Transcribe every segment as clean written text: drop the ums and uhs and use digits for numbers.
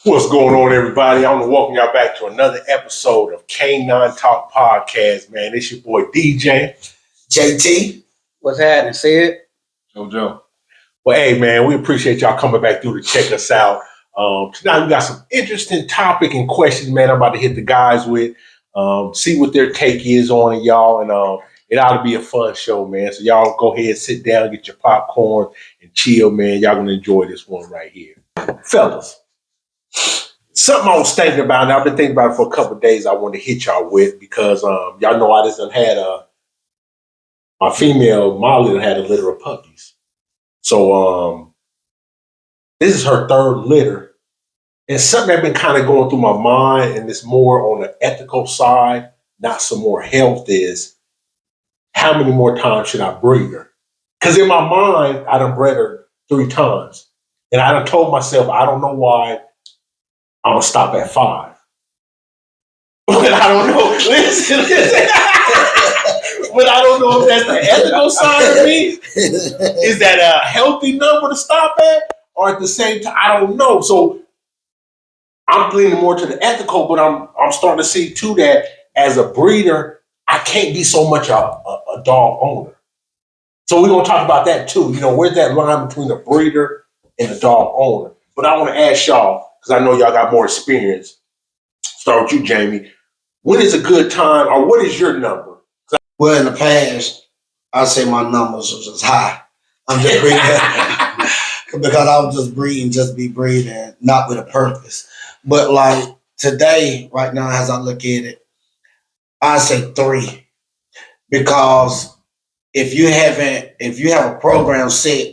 What's going on, everybody? I want to welcome y'all back to another episode of K9 Talk Podcast, man. It's your boy DJ. JT. What's happening, Sid? JoJo. Well, hey, man, we appreciate y'all coming back through to check us out. Tonight we got some interesting topic and questions, man. I'm about to hit the guys with, see what their take is on it, y'all. And it ought to be a fun show, man. So y'all go ahead, sit down, get your popcorn, and chill, man. Y'all going to enjoy this one right here. Fellas. Something I was thinking about, and I've been thinking about it for a couple of days. I want to hit y'all with because y'all know I just done had my female Molly done had a litter of puppies. So this is her third litter, and something that's been kind of going through my mind, and it's more on the ethical side, not some more health. Is how many more times should I breed her? Because in my mind, I done bred her 3 times, and I done told myself I don't know why. I'm gonna stop at 5. But I don't know. Listen. But I don't know if that's the ethical side of me. Is that a healthy number to stop at? Or at the same time, I don't know. So I'm leaning more to the ethical, but I'm starting to see too that as a breeder, I can't be so much a dog owner. So we're gonna talk about that too. You know, where's that line between a breeder and a dog owner? But I want to ask y'all, because I know y'all got more experience. Start with you, Jamie. When is a good time, or what is your number? Well, in the past, I'd say my numbers was just high. I'm just breeding because I was just breeding, just be breeding, not with a purpose. But like today, right now, as I look at it, I say 3. Because if you have a program set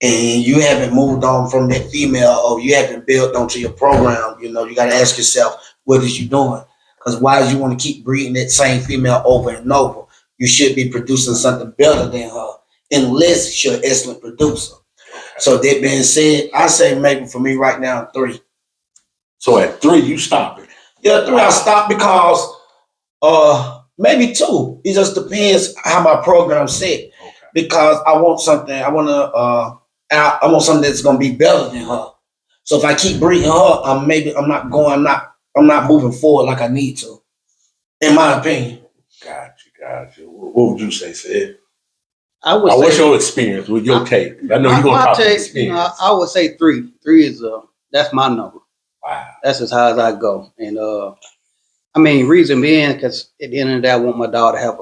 and you haven't moved on from that female, or you haven't built onto your program, you know, you got to ask yourself, what is you doing? Because why do you want to keep breeding that same female over and over? You should be producing something better than her, unless she's an excellent producer. So that being said, I say maybe for me right now, 3. So at 3, you stop it. Yeah, 3 I stop because maybe 2. It just depends how my program's set. Okay. Because I want something that's gonna be better than her. So if I keep breeding her, I'm not moving forward like I need to, in my opinion. Gotcha. What would you say, Sid? What's your experience with your take? I know you're gonna talk experience. I would say 3. 3 is that's my number. Wow. That's as high as I go. And I mean, reason being, because at the end of the day, I want my dog to have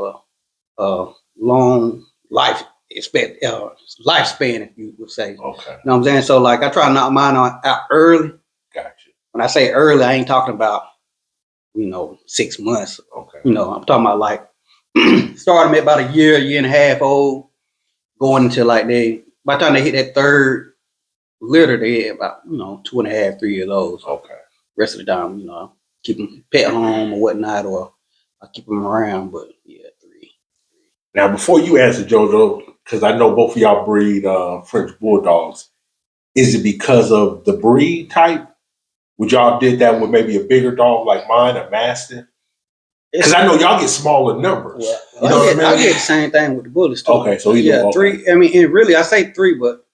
a long lifespan, if you would say. Okay. You know what I'm saying? So like I try to knock mine out early. Gotcha. When I say early, I ain't talking about, 6 months. Okay. I'm talking about like start them at about a year and a half old, going until like by the time they hit that 3rd litter, they about, 2.5, 3 years old. So okay. Rest of the time, keep them pet home or whatnot, or I keep them around, but yeah, 3. Now, before you answer, JoJo, because I know both of y'all breed French Bulldogs, is it because of the breed type? Would y'all did that with maybe a bigger dog like mine, a Mastiff? Because I know y'all get smaller numbers. Well, I get the same thing with the Bullets too. Okay, so 3. I mean, and really, I say 3, but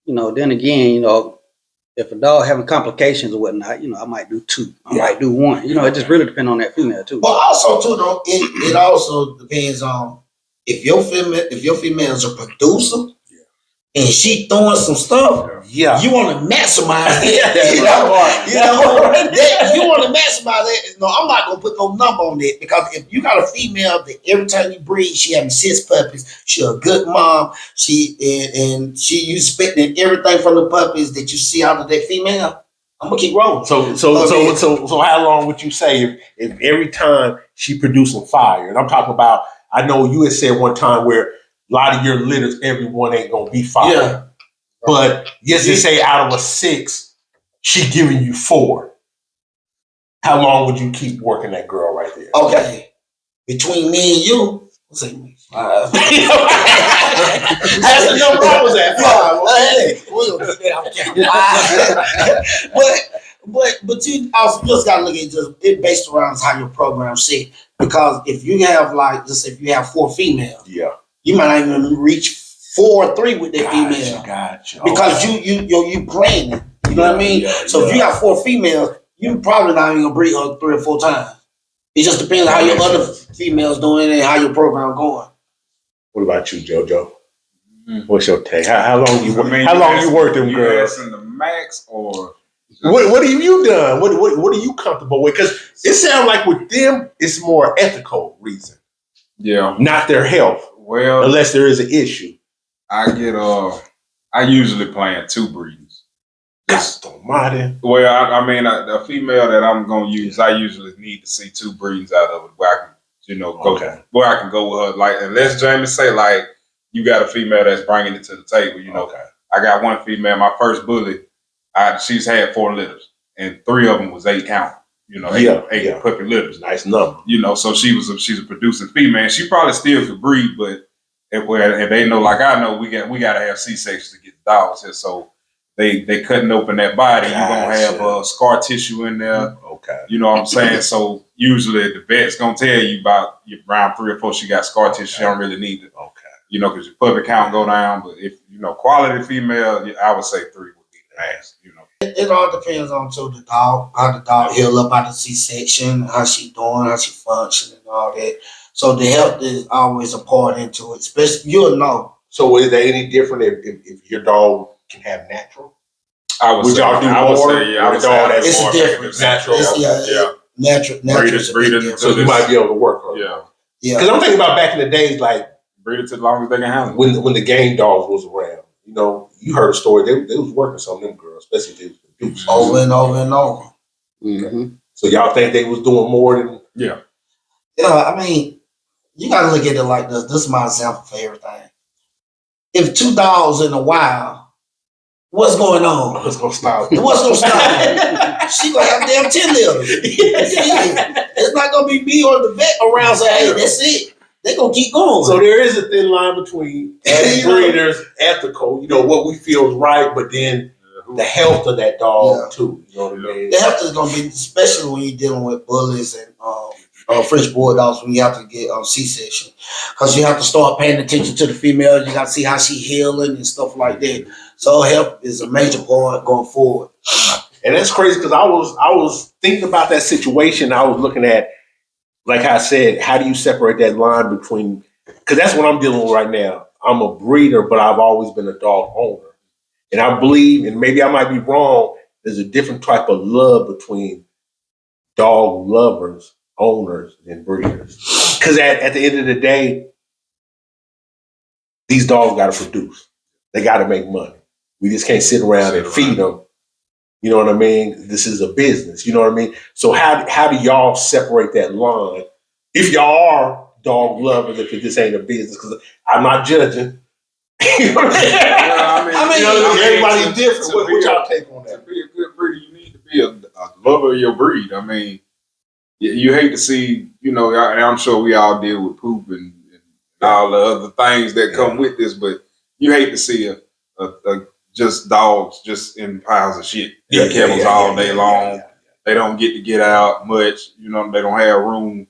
then again, if a dog having complications or whatnot, I might do 2. I might do 1. It just really depends on that female too. But also too, though, it also depends on if your female is a producer. And she throwing some stuff. Yeah, you want to maximize it. You want to maximize it. No, I'm not gonna put no number on it, because if you got a female that every time you breed, she having 6 puppies, she a good mom. You spitting everything from the puppies that you see out of that female. I'm gonna keep rolling. So how long would you say if every time she producing fire? And I'm talking about, I know you had said one time where a lot of your litters, everyone ain't gonna be fire. Yeah. But yes, they say out of a 6, she giving you 4. How long would you keep working that girl right there? Okay. Between me and you, let's say 5. That's the number I was at. 5. But you also just gotta look at it based around how your program set. Because if you have if you have 4 females, you might not even reach 4 or 3 with that female. Gotcha. Because you planning. You know what I mean? Yeah, So if you got 4 females, you probably not even gonna breed her 3 or 4 times. It just depends on how your other females doing and how your program going. What about you, JoJo? Mm. What's your take? How long you I mean, how long you worked them you girls? asking the max or What have you done? What are you comfortable with? Because it sounds like with them, it's more ethical reason, yeah. not their health, Well, unless there is an issue. I usually plan 2 breeds. Just don't mind. Well, I mean, the female that I'm gonna use, I usually need to see 2 breeds out of it where I can, go Okay. where I can go with her. Like, unless Jamie say like you got a female that's bringing it to the table, Okay. I got one female, my first bully, she's had 4 litters, and 3 of them was 8 count. Eight puppy litters. Nice number. So she's a producing female. She probably still could breed, but if they know, like I know, we got to have C-sections to get the dogs here. So they cutting open that body. You're gonna have scar tissue in there. Okay. You know what I'm saying? So usually the vet's gonna tell you about around 3 or 4 she got scar tissue. She don't really need it. Okay. Because your puppy count go down. But if quality female, I would say 3 would be the max. It all depends on the dog, how the dog heal up out of C-section, how she doing, how she functioning, and all that. So the health is always a part into it. Especially you'll know. So is there any different if your dog can have natural? Would y'all do I would more? say, yeah. I would say Dog It's more a difference. natural. Yeah. Natural. Breeders, So you might be able to work on it. Yeah. Yeah. Because I'm thinking about back in the days, like Breed it as long as they can handle it. when the game dogs was around. You heard a story. They was working some of them girls, especially if they was producing. Over and over and over. Mm-hmm. So y'all think they was doing more than? Yeah. Yeah, I mean, you gotta look at it like this. This is my example for everything. If 2 dogs in the wild, what's going on? What's gonna stop? What's gonna stop? She gonna have damn 10 litters. It's not gonna be me or the vet around saying, hey, that's it. They gonna keep going. So there is a thin line between as breeders, ethical, what we feel is right, but then the health of that dog too. You know what I mean? The health is gonna be, especially when you're dealing with bullies and French bulldogs, when you have to get C-section, because you have to start paying attention to the female. You got to see how she healing and stuff like that. So health is a major part going forward. And that's crazy because I was thinking about that situation. I was looking at, like I said, how do you separate that line between? Because that's what I'm dealing with right now. I'm a breeder, but I've always been a dog owner, and I believe, and maybe I might be wrong, there's a different type of love between dog lovers, owners, and breeders. Because at the end of the day, these dogs got to produce. They got to make money. We just can't sit around and feed them. You know what I mean? This is a business. You know what I mean? So how do y'all separate that line? If y'all are dog lovers, if this ain't a business, because I'm not judging. You know what I mean? Everybody's different. What y'all take on that? To be a good breeder, you need to be a lover of your breed. I mean, you hate to see, and I'm sure we all deal with poop and all the other things that come with this, but you hate to see a just dogs just in piles of shit in kennels all day long. They don't get out much. They don't have room.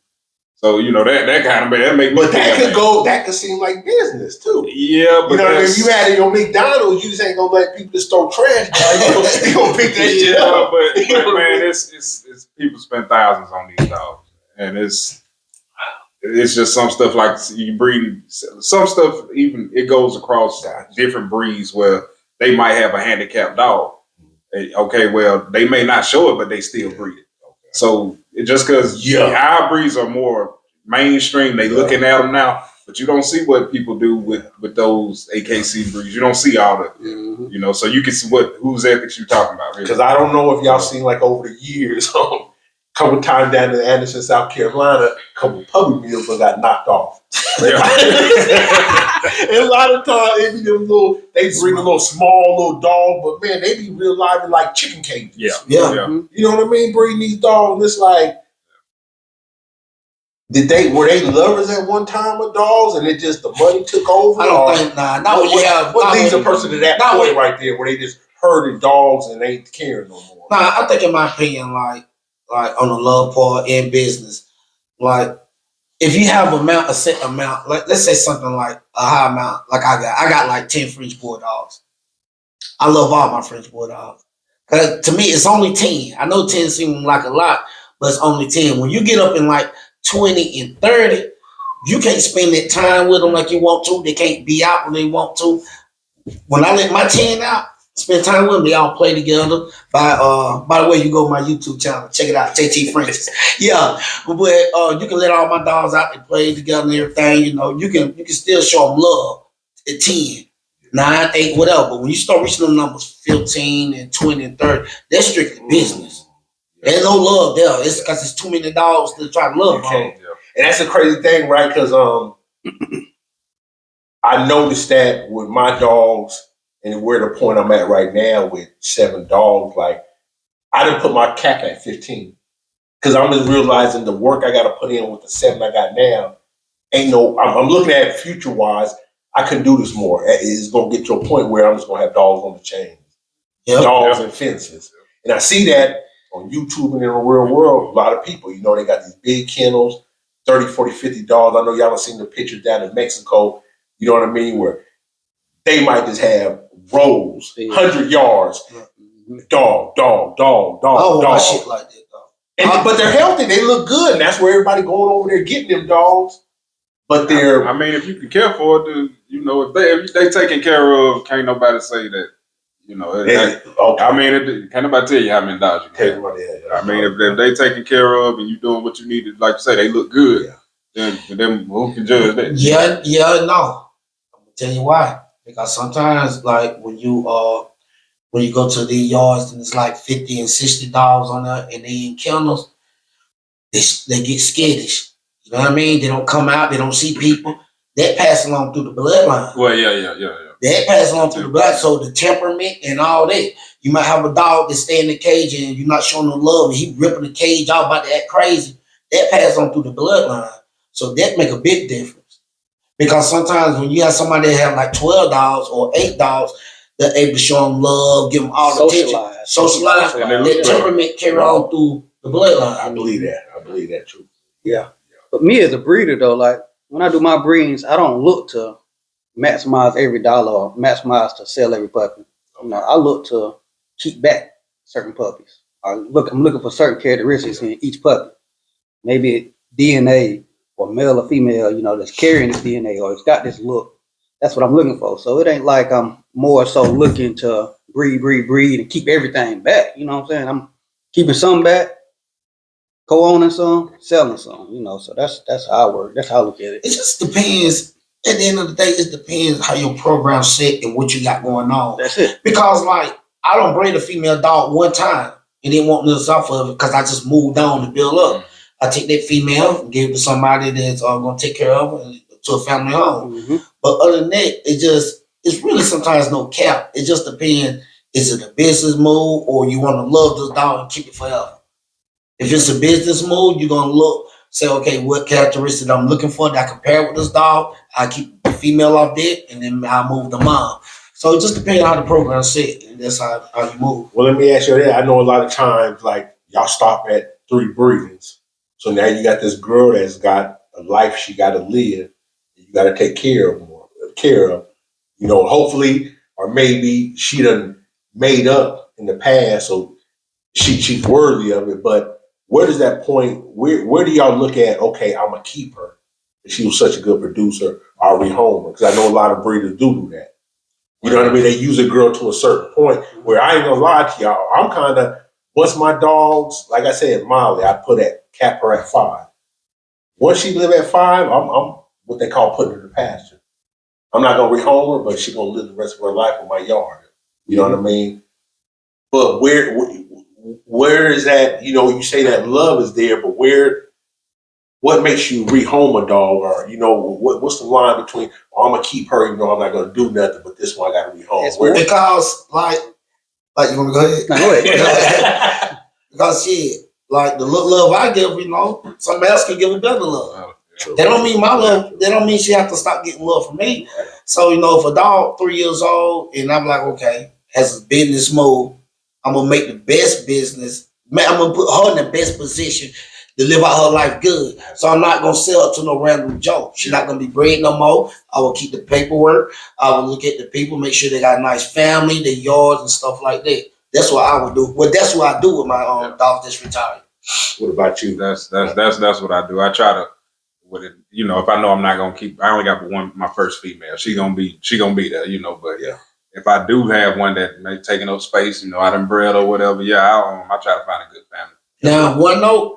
So that kind of that make me. But that could seem like business too. Yeah, but if you had it on McDonald's, you just ain't gonna let people just throw trash down. You gonna pick that shit up. But man, it's people spend thousands on these dogs, and it's just some stuff like you breed some stuff. Even it goes across different breeds where they might have a handicapped dog. Okay, well they may not show it, but they still breed it. So just because our breeds are more mainstream, they looking at them now, but you don't see what people do with those AKC breeds. You don't see all the, so you can see whose ethics you talking about. Because I don't know if y'all seen like over the years, a couple times down in Anderson, South Carolina, a couple puppy mills got knocked off. And a lot of times they bring a little small little dog, but man, they be real live in like chicken cages. Yeah. You know what I mean? Breeding these dogs, and it's like, were they lovers at one time with dogs, and it just the money took over? I don't think not when you have. What leads a person to that point right there, where they just herded dogs and they ain't caring no more? Nah, I think in my opinion, like on the love part in business, like if you have a set amount, like let's say something like a high amount, like I got like 10 French bulldogs. I love all my French bulldogs. Cause to me, it's only 10. I know 10 seems like a lot, but it's only 10. When you get up in like 20 and 30, you can't spend that time with them like you want to. They can't be out when they want to. When I let my 10 out, spend time with them, they all play together. By the way, you go to my YouTube channel, check it out, JT Francis. Yeah, but you can let all my dogs out, they play together and everything. You know, you can still show them love at 10. 9, 8, whatever. But when you start reaching them numbers 15 and 20 and 30, that's strictly business. There's no love there. It's because it's too many dogs to try to love on. And that's a crazy thing, right? Because I noticed that with my dogs and where the point I'm at right now with 7 dogs, like I didn't put my cap at 15 because I'm just realizing the work I got to put in with the 7 I got now ain't no. I'm looking at it future wise. I can do this more. It's gonna get to a point where I'm just gonna have dogs on the chains, dogs and fences, and I see that on YouTube and in the real world. A lot of people, you know, they got these big kennels, 30, 40, 50 dogs. I know y'all have seen the pictures down in Mexico. You know what I mean? Where they might just have rows, 100 yards, dog. Oh, my shit like that, dog. But they're healthy. They look good, and that's where everybody going over there getting them dogs. But they're. I mean, if you can care for it, then, you know, if they taken care of, can't nobody say that. You know, Okay. I mean, can't nobody tell you how many dogs you can have. I mean, if they taken care of and you doing what you need to, like you say, they look good. Then who can judge that? Yeah, no. I'm gonna tell you why. Because sometimes, like when you go to these yards and it's like 50 and 60 dogs on there and they in kennels, they get skittish. You know what I mean? They don't come out. They don't see people. That pass along through the bloodline. Well, yeah. That pass along through the blood. So the temperament and all that. You might have a dog that stay in the cage and you're not showing them love and he ripping the cage out about to act crazy. That pass on through the bloodline. So that make a big difference. Because sometimes when you have somebody that have like 12 dogs or 8 dogs, they're able to show them love, give them all the attention. Socialize. That temperament carry on through the bloodline. I believe that too. Yeah. But me as a breeder though, like when I do my breedings, I don't look to maximize every dollar or maximize to sell every puppy. You know, I look to keep back certain puppies. I'm looking for certain characteristics in each puppy. Maybe DNA or male or female, you know, that's carrying this DNA or it's got this look. That's what I'm looking for. So it ain't like I'm more so looking to breed and keep everything back. You know what I'm saying? I'm keeping some back, co-owning some, selling some, you know. So that's how I work. That's how I look at it. It just depends. At the end of the day, it depends how your program's set and what you got going on. That's it. Because like I don't breed a female dog one time and then want nothing off of it because I just moved on to build up. I take that female and give it to somebody that's gonna take care of her to a family home. Mm-hmm. But other than that, it's really sometimes no cap. It just depends. Is it a business move or you want to love this dog and keep it forever? If it's a business move, you're gonna look, say, okay, what characteristics I'm looking for that I compare with this dog. I keep the female off that, and then I move the mom. So it just depends on how the program's set, and that's how you move. Well, let me ask you that. I know a lot of times, like y'all stop at 3 breedings, so now you got this girl that's got a life she got to live. You got to take care of. You know, hopefully, or maybe she done made up in the past, so she's worthy of it. But where does that point? Where do y'all look at? Okay, I'm gonna keep her. She was such a good producer. I'll rehome her because I know a lot of breeders do that. You know what I mean? They use a girl to a certain point where I ain't gonna lie to y'all. I'm kind of once my dogs, like I said, Molly, I cap her at 5. Once she live at 5, I'm what they call putting her to pasture. I'm not gonna rehome her, but she's gonna live the rest of her life in my yard. You know what I mean? But where is that? You know, you say that love is there, but what makes you rehome a dog, or you know, what's the line between I'm gonna keep her, even though I'm not gonna do nothing, but this one I gotta rehome? Because like you want to go ahead? No, go ahead. Because shit, like the love I give, you know, somebody else can give a better love. That don't mean my love. That don't mean she have to stop getting love from me. So you know, if a dog 3 years old, and I'm like, okay, has a business mode, I'm gonna make the best business. I'm gonna put her in the best position to live out her life good. So I'm not gonna sell to no random Joe. She's not gonna be bred no more. I will keep the paperwork. I will look at the people, make sure they got a nice family, their yards and stuff like that. That's what I would do. Well, that's what I do with my dogs that's retired. What about you? That's what I do. I try to, with it, if I know I'm not gonna keep, I only got my first female. She gonna be there, But Yeah. if I do have one that may taking up space, I done bred or whatever, I try to find a good family. Now, one note.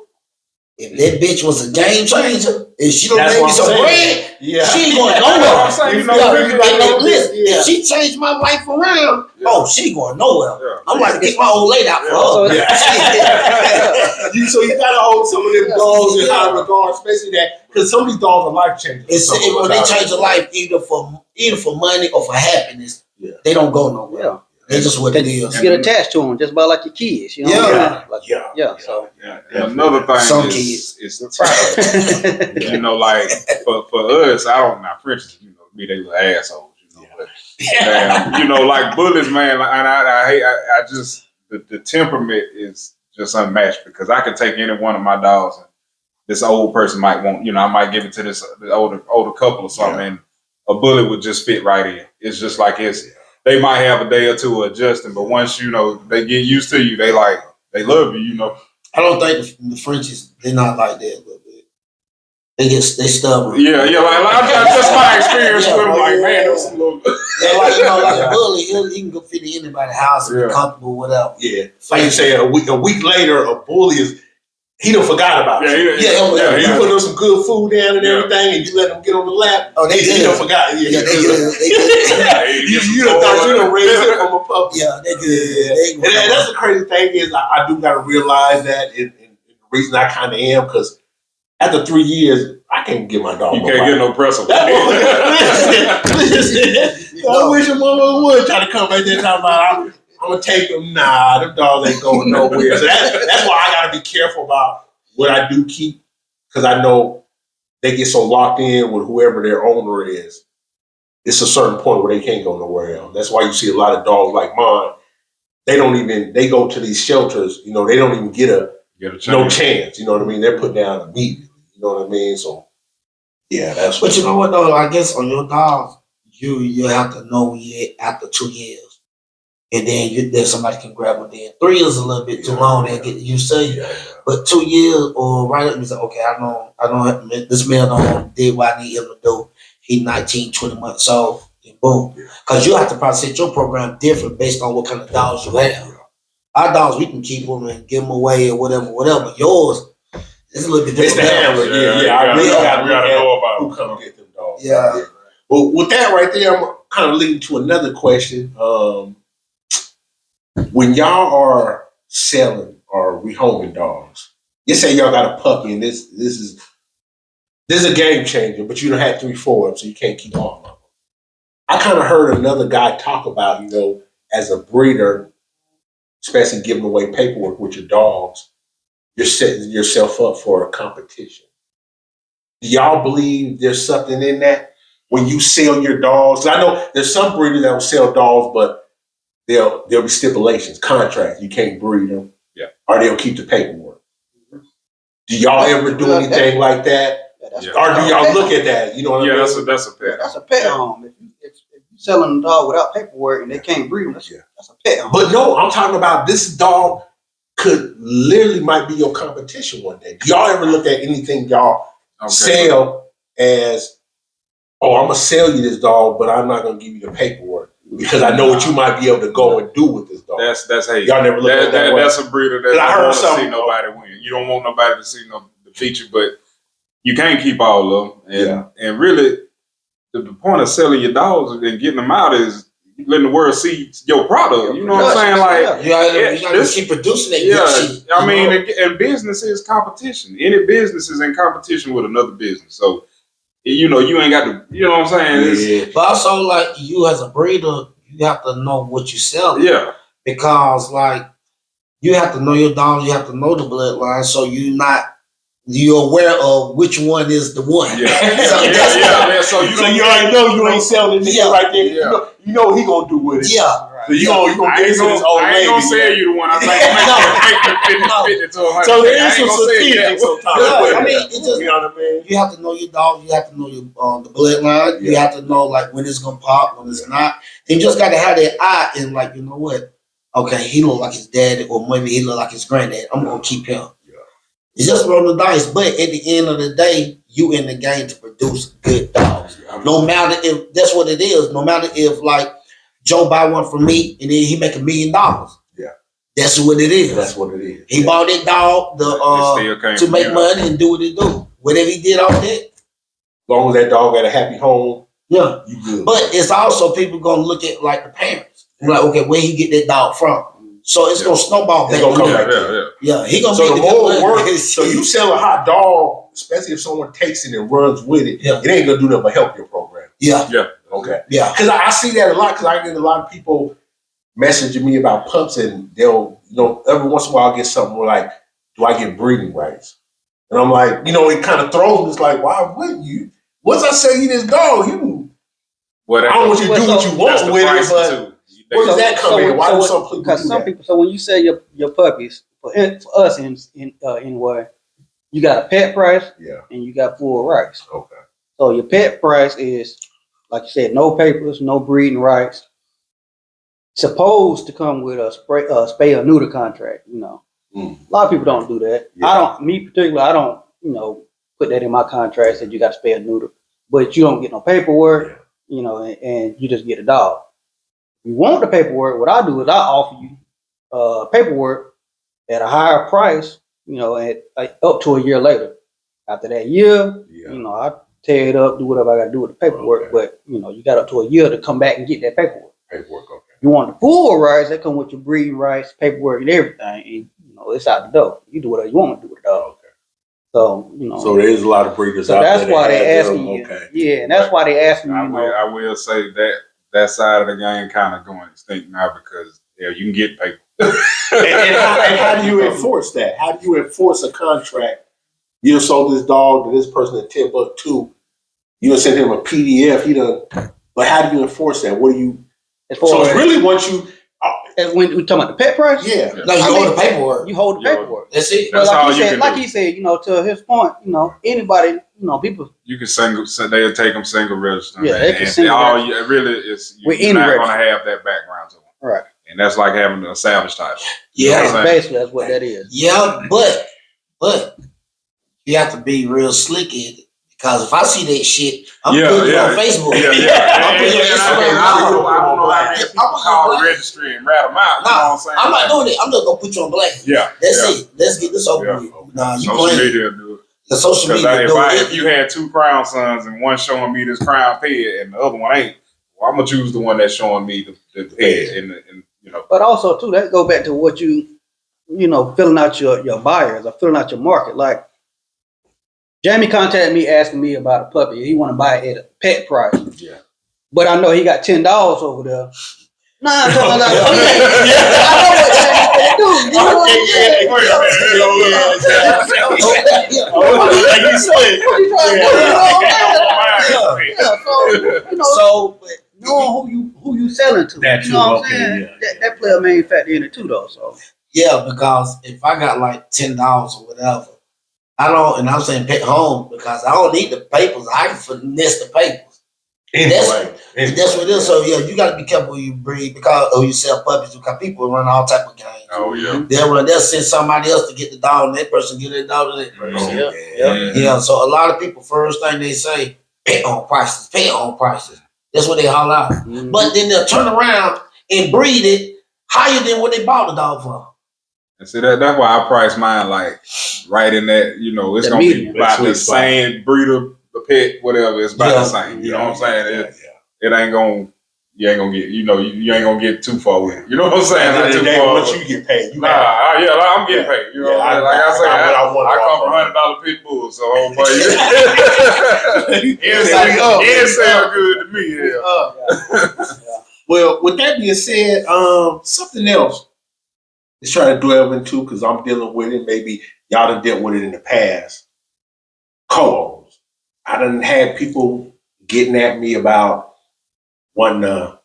If that bitch was a game changer, if she don't That's make me what I'm some saying. bread, Yeah. she ain't going That's nowhere. what I'm saying. Listen, if she changed my life around, she ain't going nowhere. Yeah. I'm like to kick my old lady out for her. So you gotta hold some of them dogs in high regard, especially that because some of these dogs are life changers. When they change a life either for money or for happiness, they don't go nowhere. Yeah. They just what it is. You get attached to them just about like your kids, you know? So And another thing Some is the time. Like for us, I don't know French, be they little assholes, but like bullies, man, and I hate I just the temperament is just unmatched because I could take any one of my dogs and this old person might want, I might give it to this older couple or something, and a bully would just fit right in. It's just like they might have a day or two adjusting, but once they get used to you, they love you, I don't think the Frenchies, they're not like that a little bit. They stubborn. Yeah, like just my experience with them, like, man, it was a little. Like a bully, he can go fit in anybody's house and be comfortable, whatever. Yeah, like you say, a week later, a bully he done forgot about you. You put on some good food down and everything, and you let him get on the lap. Oh, they he done forgot. They good. You done thought you done raised him from a puppy. Yeah, they good. And that's the crazy thing is I do got to realize that, and the reason I kind of am because after 3 years I can't get my dog. You can't get no press on. Listen, I wish your mama would try to come back there talking about I'm gonna take them. Nah, them dogs ain't going nowhere. So that's why I gotta be careful about what I do keep, because I know they get so locked in with whoever their owner is. It's a certain point where they can't go nowhere else. That's why you see a lot of dogs like mine. They go to these shelters. They don't even get a chance. You know what I mean? They're put down immediately. You know what I mean? So yeah, that's. But you know what though? I guess on your dogs, you have to know after 2 years. And then somebody can grab them. Then 3 years is a little bit too long. They get used to you. But 2 years or right up, you say, okay, I know this man don't did what I need him to do. He's 19, 20 months old. And boom. Because you have to probably set your program different based on what kind of dogs you have. Our dogs, we can keep them and give them away or whatever. Yours, it's a little bit different. It's the handler. I really gotta know about who come get them dogs. Yeah. Well, with that right there, I'm kind of leading to another question. When y'all are selling or rehoming dogs, you say y'all got a puppy, and this is a game changer, but you don't have 3, 4 of them, so you can't keep all of them. I kind of heard another guy talk about, as a breeder, especially giving away paperwork with your dogs, you're setting yourself up for a competition. Do y'all believe there's something in that when you sell your dogs? I know there's some breeders that will sell dogs, but there'll be stipulations, contracts. You can't breed them, or they'll keep the paperwork. Do y'all ever do anything like that, or do y'all look at that? You know what I mean? That's a pet. That's a pet home. If you're selling a dog without paperwork and they can't breed them, that's a pet home. But no, I'm talking about this dog might be your competition one day. Do y'all ever look at anything y'all sell as, I'm gonna sell you this dog, but I'm not gonna give you the paperwork because I know what you might be able to go and do with this dog. That's hey. Y'all never look at that. That's a breeder that I don't heard want to something. see nobody win. You don't want nobody to see the feature, but you can't keep all of them. And really, the point of selling your dogs and getting them out is letting the world see your product. You know what I'm saying? Like, you gotta keep producing that. I mean, and business is competition. Any business is in competition with another business. So, you ain't got to, you know what I'm saying? But also, like, you as a breeder, you have to know what you sell. Yeah. Because, like, you have to know your dog, you have to know the bloodline, so you're aware of which one is the one. Yeah. So you already know you ain't selling this right there. Yeah. You know what he gonna do with it. Yeah. So you gonna get this old lady. I ain't gonna sell you the one. I think I'm 50 to 100. So there is some strategic sometimes. I mean, it's just, you know what I mean? You have to know your dog. You have to know your the bloodline. You have to know like when it's gonna pop, when it's not. And you just gotta have that eye and like, you know what? okay, he look like his daddy, or maybe he look like his granddad. I'm gonna keep him. Yeah. It's just rolling the dice. But at the end of the day, you in the game to produce good dogs. No matter if that's what it is. No matter if like Joe buy one from me and then he make $1 million. Yeah. That's what it is. That's what it is. He bought that dog It still came to from make you. money and do what it do. Whatever he did off that, As long as that dog got a happy home, yeah. you good. But it's also people gonna look at like the parents. Like, okay, where he get that dog from? So it's gonna snowball It's back. gonna come Yeah, back yeah, there. yeah. Yeah, he gonna So make the the more good work, money. so you sell a hot dog, especially if someone takes it and runs with it, Yeah. it ain't gonna do nothing but help your program. Yeah, Okay. yeah. Because I see that a lot, because I get a lot of people messaging me about pups, and they'll, every once in a while I'll get something where like, do I get breeding rights? And I'm like, it kind of throws me. It's like, why wouldn't you? Once I sell you this dog, Well, I don't want you to do what you that's want the with it, pricing but too. where does that come in? Why do some people Because do some that? people. So when you sell your puppies, for us anyway, you got a pet price Yeah. and you got full rights. Okay. So your pet price is, like you said, no papers, no breeding rights. Supposed to come with a spay or neuter contract. Mm. A lot of people don't do that. Yeah. Me particularly, I don't, put that in my contract that you got to spay or neuter, but you don't get no paperwork, and you just get a dog. If you want the paperwork, what I do is I offer you paperwork at a higher price, at up to a year later. After that year, Yeah. I tear it up, do whatever I got to do with the paperwork. Okay. But you got up to a year to come back and get that paperwork. Paperwork. Okay. You want the full rights, that come with your breeding rights, paperwork, and everything. And it's out the door. You do whatever you want to do with the dog. Okay. So So there is a lot of breeders so out that's there. why that they have asking them. you. Okay. Yeah, and that's why they asking you. I will say that side of the game kind of going extinct now because you can get paper. and how do you enforce that? How do you enforce a contract? You done sold this dog to this person at $10 You done sent him a PDF. But how do you enforce that? What do you? as far So as it's really once you, when we talking about the pet price, yeah. No, you hold the paperwork. you hold the Yeah. paperwork. That's it. But That's all like you he said, can like do. he said, to his point, anybody, people. You can they'll take them single register. Yeah, they can and single all register. you really is With you're any not going to register. have that background to them. Right. And that's like having a salvage title. Yeah, Right. Basically, that's what that is. yeah, but you have to be real slick at it. Because if I see that shit, I'm putting it on Facebook. I'm putting it on Instagram. I don't know how many Yeah, people I'm call the black. registry and rat them out. You know what I'm saying? I'm not doing it. I'm just gonna put you on black. Yeah. That's yeah. it. Let's get this over Yeah. with. Nah, you Social playing. media do it. The social Because media do it. if you had two crown sons and one showing me this crown head and the other one ain't, well, I'm gonna choose the one that's showing me the head and But also too, that go back to what filling out your buyers or filling out your market. Like Jamie contacted me asking me about a puppy. He want to buy it at a pet price. Yeah. But I know he got $10 over there. Nah, I'm talking about, I know what Jamie finna do. You know what I'm saying? Like you said. What you trying to do? You know what I'm saying? Yeah, so So, knowing who you selling to. That You know what I'm too, okay, saying? yeah. That player a main factor in it too, though. So yeah, because if I got like $10 or whatever, I don't, and I'm saying pet home because I don't need the papers. I can finesse the papers. Anyway. That's what it is. So yeah, you got to be careful who you breed because you sell puppies because people run all type of games. oh yeah. They'll send somebody else to get the dog, and that person get that dog to that person. Yeah. So a lot of people, first thing they say, pet on prices, pet on prices. That's what they holler out. But then they'll turn around and breed it higher than what they bought the dog for. And see that's why I price mine like right in that, it's The gonna medium. be about the Sweet spot. same breeder, the pet, whatever, it's about Yeah. the same. You know what I'm saying? Yeah. It ain't gonna you ain't gonna get you ain't gonna get too far with it. You know what I'm saying? At the Not end of too the day, far. once you get paid, you have I'm getting paid. You know, Yeah, I like I got say, what I want I come off from $100 pit bulls, so oh boy, it sound good to me. Yeah. Well, with that being said, something else let's try to delve into because I'm dealing with it. Maybe y'all done dealt with it in the past. Co-owns. I done had people getting at me about wanting to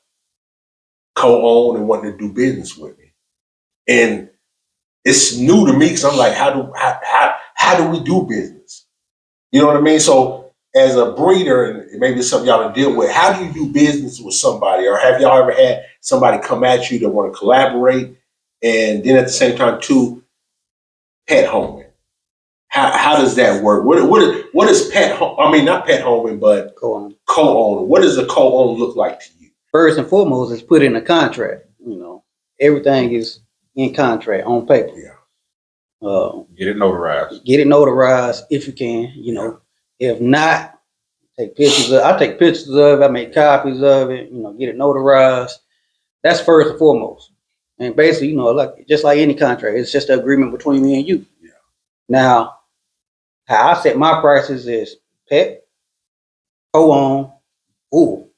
co-own and wanting to do business with me. And it's new to me because I'm like, how do we do business? You know what I mean? So as a breeder, and maybe it's something y'all to deal with, how do you do business with somebody? Or have y'all ever had somebody come at you that want to collaborate, and then at the same time too, pet homing. How does that work? What is pet home? I mean, not pet homing, but Co-own. co-own. What does a co-own look like to you? First and foremost, is put in a contract. Everything is in contract on paper. Yeah. Get it notarized. Get it notarized if you can. If not, take pictures. I take pictures of it. I make copies of it. Get it notarized. That's first and foremost. And basically, like just like any contract, it's just an agreement between me and you. Yeah. Now, how I set my prices is pet, co-own, full.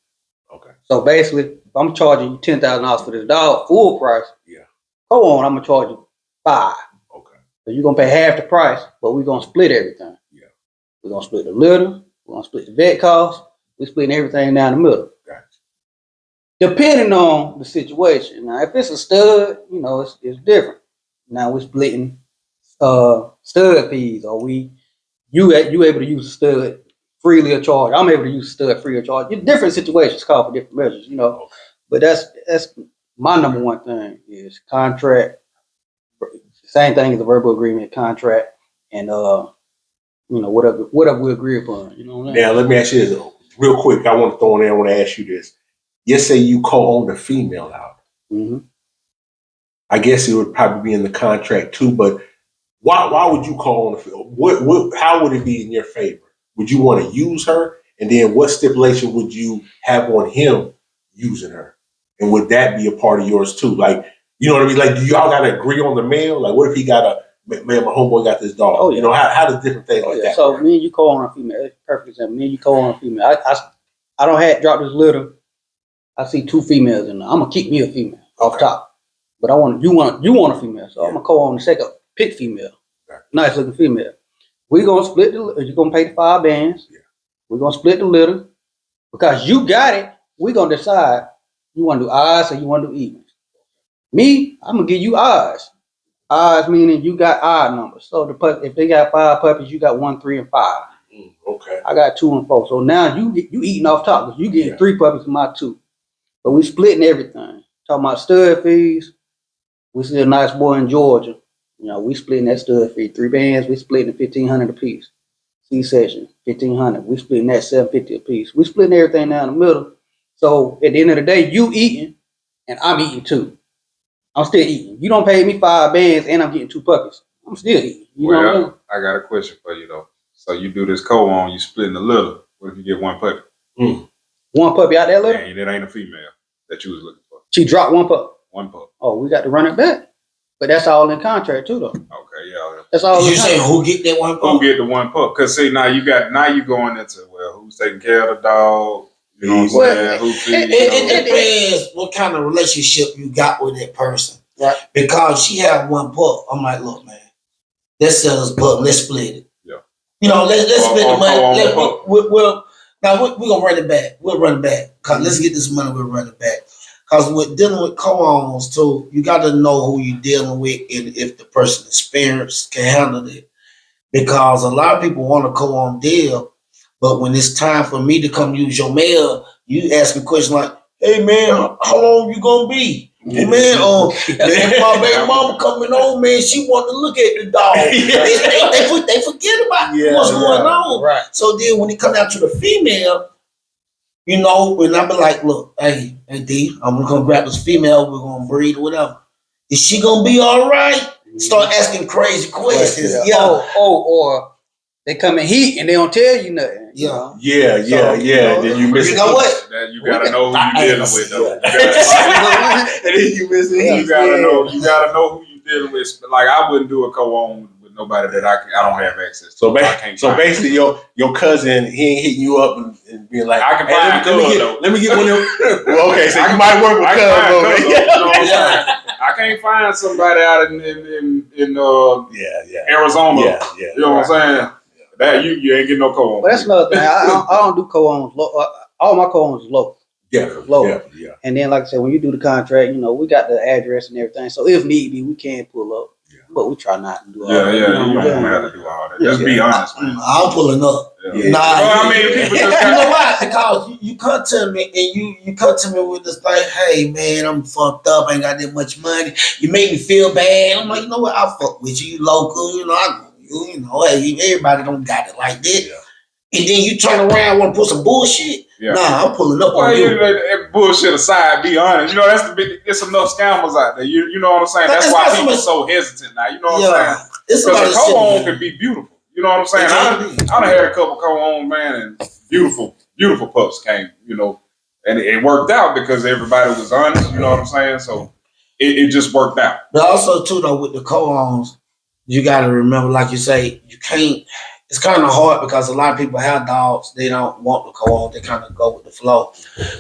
Okay. So basically, if I'm charging you $10,000 for this dog, full price. Yeah. Co-own, I'm gonna charge you $5,000. Okay. So you're gonna pay half the price, but we're gonna split everything. Yeah. We're gonna split the litter. We're gonna split the vet costs. We're splitting everything down the middle. Gotcha. Depending on the situation. Now, if it's a stud, it's different. Now we're splitting stud fees, or you able to use a stud freely of charge. I'm able to use a stud free of charge. Different situations call for different measures, Okay. But that's my number one thing is contract. Same thing as a verbal agreement, contract, and whatever we agree upon. Now let me ask you this real quick. I want to throw in there. I want to ask you this. Let's say you co-own the female out. Mm-hmm. I guess it would probably be in the contract too. But why would you co-own the female? How would it be in your favor? Would you want to use her? And then what stipulation would you have on him using her? And would that be a part of yours too? Like, you know what I mean? Like, do y'all got to agree on the male? Like, what if he got man, my homeboy got this dog? Oh, yeah. How does different things like that So work? me and you co-own a female. That's a perfect example. Me and you co-own a female. I don't have drop this litter. I see 2 females in there. I'm gonna keep me a female off Okay. top. But you want a female. So I'm gonna co-own the second pick female. Right. Nice looking female. We're gonna split you're gonna pay the 5 bands. Yeah. We're gonna split the litter. Because you got it, we're gonna decide you wanna do odds or you wanna do evens. Me, I'm gonna give you odds. Odds meaning you got odd numbers. So if they got 5 puppies, you got 1, 3, and 5. Okay. I got 2 and 4. So now you eating off top because you getting 3 puppies from my 2. But we splitting everything. Talking about stud fees. We see a nice boy in Georgia. We splitting that stud fee. 3 bands, we splitting $1,500 a piece. C-section, $1,500. We splitting that $750 a piece. We splitting everything down the middle. So at the end of the day, you eating and I'm eating too. I'm still eating. You don't pay me 5 bands and I'm getting 2 puppies. I'm still eating. You know what I mean? I got a question for you though. So you do this co-own, you splitting the litter. What if you get 1 puppy? 1 puppy out there litter? And it ain't a female that you was looking for. She dropped 1 pup. 1 pup. Oh, we got to run it back. But that's all in contract too, though. Okay, yeah. That's all. You in say contract. who get that one? Who get the 1 pup? Cause see now you going into who's taking care of the dog? You know what I'm saying? Who feeds? It depends what kind of relationship you got with that person. Right. Because she have 1 pup, I'm like, look, man, let's sell this pup. Let's split it. Yeah. Let's split the money. Pup. We're gonna run it back. We'll run it back. Cause let's get this money. We'll run it back. Because with dealing with co-owns too, you got to know who you're dealing with and if the person experienced can handle it. Because a lot of people want a co-own deal, but when it's time for me to come use your mail, you ask a question like, "Hey man, how long you gonna be?" Hey man, my baby mama coming home, man. She want to look at the dog. They forget about what's going on. Right. So then when it comes down to the female, when I be like, look, hey D, I'm gonna grab this female, we're gonna breed or whatever. Is she gonna be all right? Start asking crazy questions. Yeah. Or they come in heat and they don't tell you nothing. Yeah. Yeah. Then you miss You know what? That you gotta know who you dealing with though. And then you miss it. You gotta know who you dealing with. Like I wouldn't do a co-own with nobody that I don't have access to. So basically, your cousin, he ain't hitting you up and being like, I can find let me get one of them. Well, okay, so you might work with cousin. I can't find somebody out in Yeah. Arizona. Yeah. You know what I'm saying? That you ain't getting no co-on. But that's another thing. I don't do co-owns. All my co-owns is local. Yeah. And then, like I said, when you do the contract, we got the address and everything. So if need be, we can pull up. Yeah. But we try not to do all Yeah, that. you don't have to do all that. Just be honest, man. I'm pulling up. Yeah. Nah, I mean, people just you know why? Because you come to me and you come to me with this thing, hey man, I'm fucked up, I ain't got that much money. You make me feel bad. I'm like, you know what? I'll fuck with you, local, you know, you know, hey, everybody don't got it like that. Yeah. And then you turn around and want to put some bullshit. Yeah. Nah, I'm pulling up on you. That bullshit aside, be honest. You know, that's the big. It's enough scammers out there. You know what I'm saying? That's why people are so hesitant now. You know what I'm saying? Because a co-own can be beautiful. You know what I'm saying? I done had a couple co-own, man, and beautiful pups came, you know, and it worked out because everybody was honest. You know what I'm saying? So it just worked out. But also too, though, with the co-owns, you got to remember, like you say, you can't. It's kind of hard because a lot of people have dogs. They don't want the co-own. They kind of go with the flow.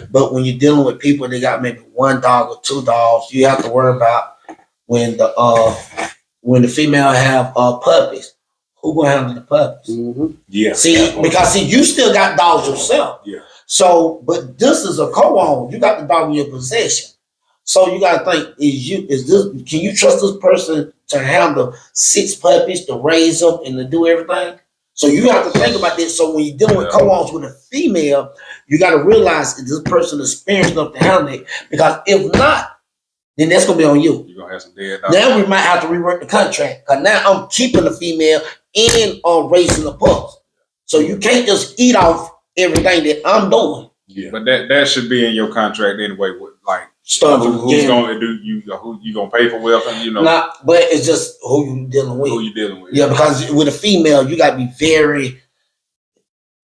But when you're dealing with people, they got maybe one dog or two dogs. You have to worry about when the female have puppies. Who gonna handle the puppies? Mm-hmm. Yeah. See, you still got dogs yourself. Yeah. So, but this is a co-own. You got the dog in your possession. So you gotta think: can you trust this person to handle 6 puppies, to raise them, and to do everything? So you have to think about this. So when you're dealing with co-owns with a female, you got to realize that this person is experienced enough to handle it. Because if not, then that's gonna be on you. You're gonna have some dead dogs. Now we might have to rework the contract. Because now I'm keeping the female and raising the pups. So you can't just eat off everything that I'm doing. Yeah. But that should be in your contract anyway. With like who's gonna do who you gonna pay for welfare? You know. Nah, but it's just who you dealing with. Who you dealing with? Yeah, because with a female, you gotta be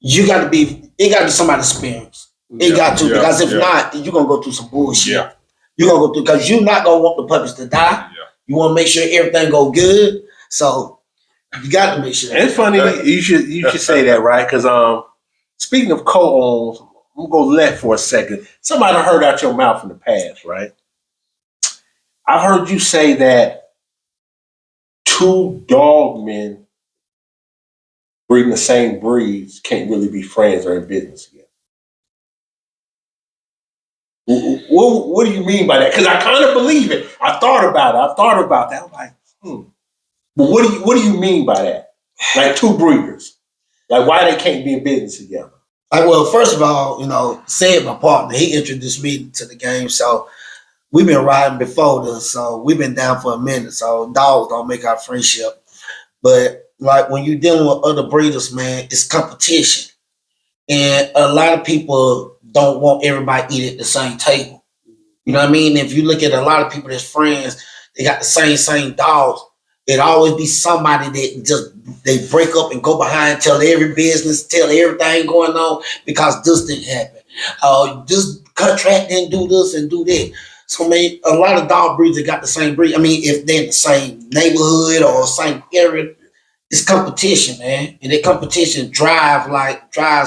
it gotta be somebody experienced. It got to, because if not, you're gonna go through some bullshit. Yeah. You're gonna go through, because you're not gonna want the puppies to die. Yeah. You wanna make sure everything go good. So you got to make sure. It's funny you should say that, right? Because speaking of co-owns, I'm gonna go left for a second. Somebody heard out your mouth in the past, right? I've heard you say that 2 dog men breeding the same breeds can't really be friends or in business together. What do you mean by that? Because I kind of believe it. I thought about that. I'm like, But what do you mean by that? Like 2 breeders, like why they can't be in business together? Well, first of all, you know, Sid, my partner, he introduced me to the game, so we've been riding before this, so we've been down for a minute. So dogs don't make our friendship, but like when you're dealing with other breeders, man, it's competition, and a lot of people don't want everybody to eat at the same table. You know what I mean? If you look at a lot of people that's friends, they got the same dogs. It always be somebody that just they break up and go behind, tell every business, tell everything going on because this didn't happen. This contract didn't do this and do that. So, man, a lot of dog breeds that got the same breed. I mean, if they're in the same neighborhood or same area, it's competition, man. And that competition drive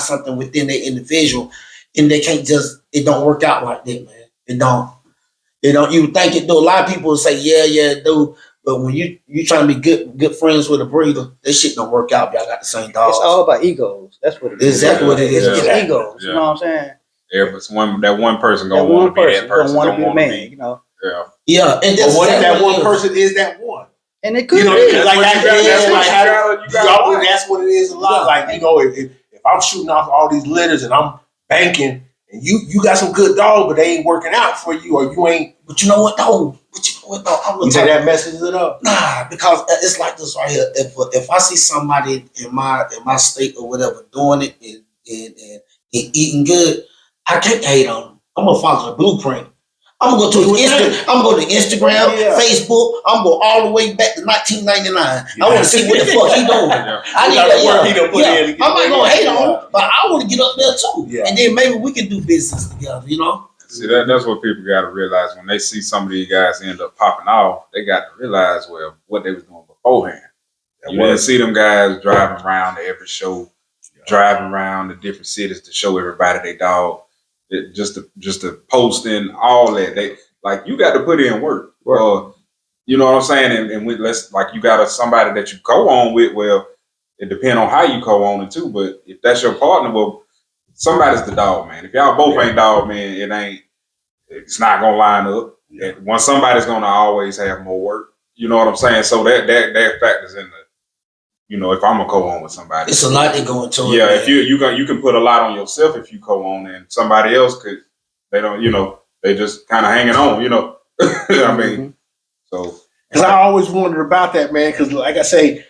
something within the individual, and they can't it don't work out like that, man. It don't. You would think it do. A lot of people will say, yeah, it do. But when you trying to be good friends with a breeder, that shit don't work out. Y'all got the same dogs. It's all about egos. That's what it is. Exactly what it is. It's egos. You know what I'm saying? Yeah, but that one person gonna want to be that person. Don't want to be man. You know. Yeah. Yeah. And what if that one person is that one? And it could be. That's what it is a lot. Like, you know, if I'm shooting off all these litters and I'm banking, and you got some good dogs, but they ain't working out for you, or you ain't. But you know what though? You say that messes it up? Nah, because it's like this right here. If I see somebody in my state or whatever doing it and eating good, I can't hate on them. I'm gonna follow the blueprint. I'm gonna go to Instagram, Facebook. I'm gonna go all the way back to 1999. I want to see what the fuck he doing. I need that work he done put in. I'm not gonna hate on him, but I want to get up there too. Yeah. And then maybe we can do business together. You know. See, that's what people got to realize when they see some of these guys end up popping off. They got to realize what they was doing beforehand. You didn't see them guys driving around to every show, driving around to different cities to show everybody their dog. Just to post in all that. You got to put in work. You know what I'm saying? And you got somebody that you co-own with. Well, it depends on how you co-own it too. But if that's your partner, well, somebody's the dog man. If y'all both ain't dog man, it's not gonna line up. One somebody's gonna always have more work. You know what I'm saying? So that factors in you know, if I'm a co-own with somebody. It's a lot that go into it. Yeah, man. if you can put a lot on yourself if you co-own, and somebody else could, they don't, you know, they just kind of hanging on, you know. I mean, so Because I always wondered about that, man. Because like I say,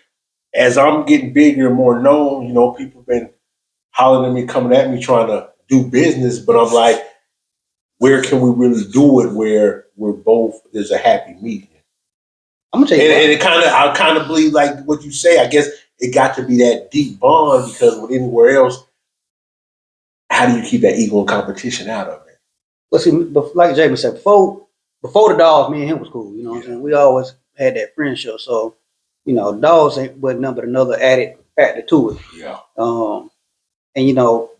as I'm getting bigger and more known, you know, people been hollering at me, coming at me, trying to do business. But I'm like, where can we really do it where we're both, there's a happy medium? I'm gonna tell And, you. and it kind of, I kind of believe like what you say. I guess it got to be that deep bond because with anywhere else, how do you keep that ego and competition out of it? But see, like Jamie said, before the dogs, me and him was cool. You know what I'm saying? We always had that friendship. So, you know, dogs ain't but nothing but another added factor to it. Yeah. And you know,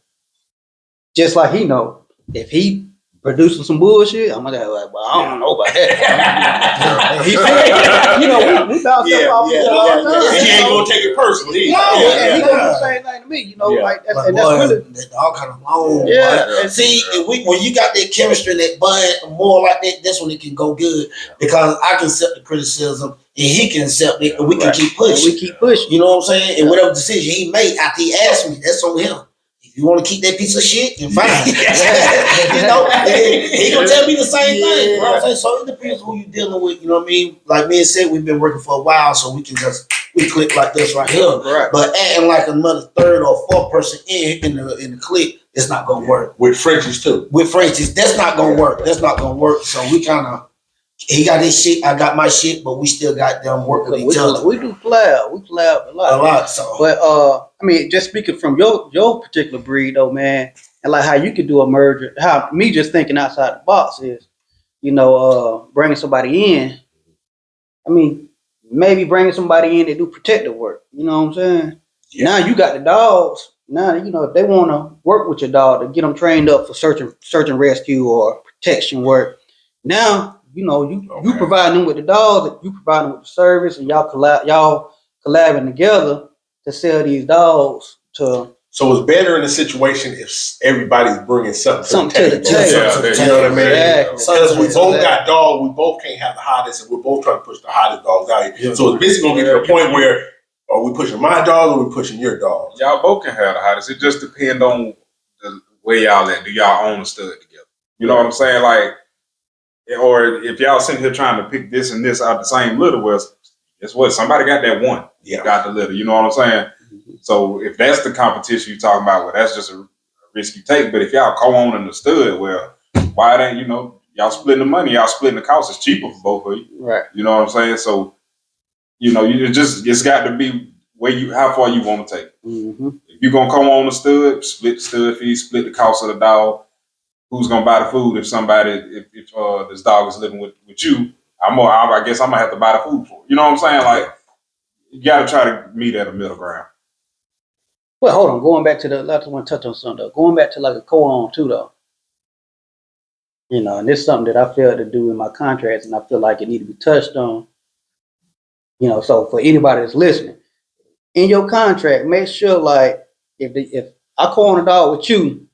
just like he know, if he producing some bullshit, I'm gonna be like, well, I don't know about that. He said, you know, we bounce stuff off each other all the time. He ain't gonna take it personally. No, and he gonna do the same thing to me. You know, Yeah. like But and boy, that's really that dog kind of long. Yeah. Boy. And see, when you got that chemistry and that bond more like that, that's when it can go good. Because I can accept the criticism and he can accept it, and we can Right. keep pushing. we keep pushing. You know what I'm saying? And whatever decision he made after he asked me, that's on him. If you want to keep that piece of shit, then fine. You know, he gonna tell me the same thing. You know what I'm saying? So it depends who you dealing with. You know what I mean? Like me and said, we've been working for a while, so we can just click like this right here. Right. But adding like another third or fourth person in the click, it's not gonna work. With Frenchies too. With Frenchies, that's not gonna work. That's not gonna work. So we kind of, he got his shit, I got my shit, but we still got them work with each other. We do collab. We collab a lot. a lot. So But I mean, just speaking from your particular breed, though, man, and like how you could do a merger. How me just thinking outside the box is, you know, bringing somebody in. I mean, maybe bringing somebody in to do protective work. You know what I'm saying? Yeah. Now you got the dogs. Now you know if they want to work with your dog to get them trained up for search and rescue or protection work. Now you know you Okay. provide them with the dogs, you provide them with the service, and y'all collabing together to sell these dogs to So it's better in a situation if everybody's bringing something to the table. Yeah, You know what I mean? Exactly. Because we both got dogs, we both can't have the hottest, and we're both trying to push the hottest dogs out here. Yeah. So it's basically gonna get to the point where are we pushing my dog or we pushing your dog? y'all both can have the hottest. It just depends on the way y'all at. Do y'all own a stud together? You know what I'm saying? Like, or if y'all sitting here trying to pick this and this out the same litter, well, guess what? Somebody got that one. Yeah. Got the litter. You know what I'm saying? So if that's the competition you're talking about, well, that's just a risk you take. But if y'all co-owning the stud, well, why ain't, you know, y'all splitting the money, y'all splitting the cost. It's cheaper for both of you. Right. You know what I'm saying? So, you know, it's got to be how far you want to take it. Mm-hmm. If you're gonna come on the stud, split the stud fee, split the cost of the dog. Who's gonna buy the food if this dog is living with you? I guess I'm gonna have to buy the food for it. You know what I'm saying? Like, you gotta try to meet at a middle ground. Well, hold on. Going back to I want to touch on something though. Going back to like a co-own too, though. You know, and this is something that I failed to do in my contracts, and I feel like it need to be touched on. You know, so for anybody that's listening, in your contract, make sure like if I co-own a dog with you,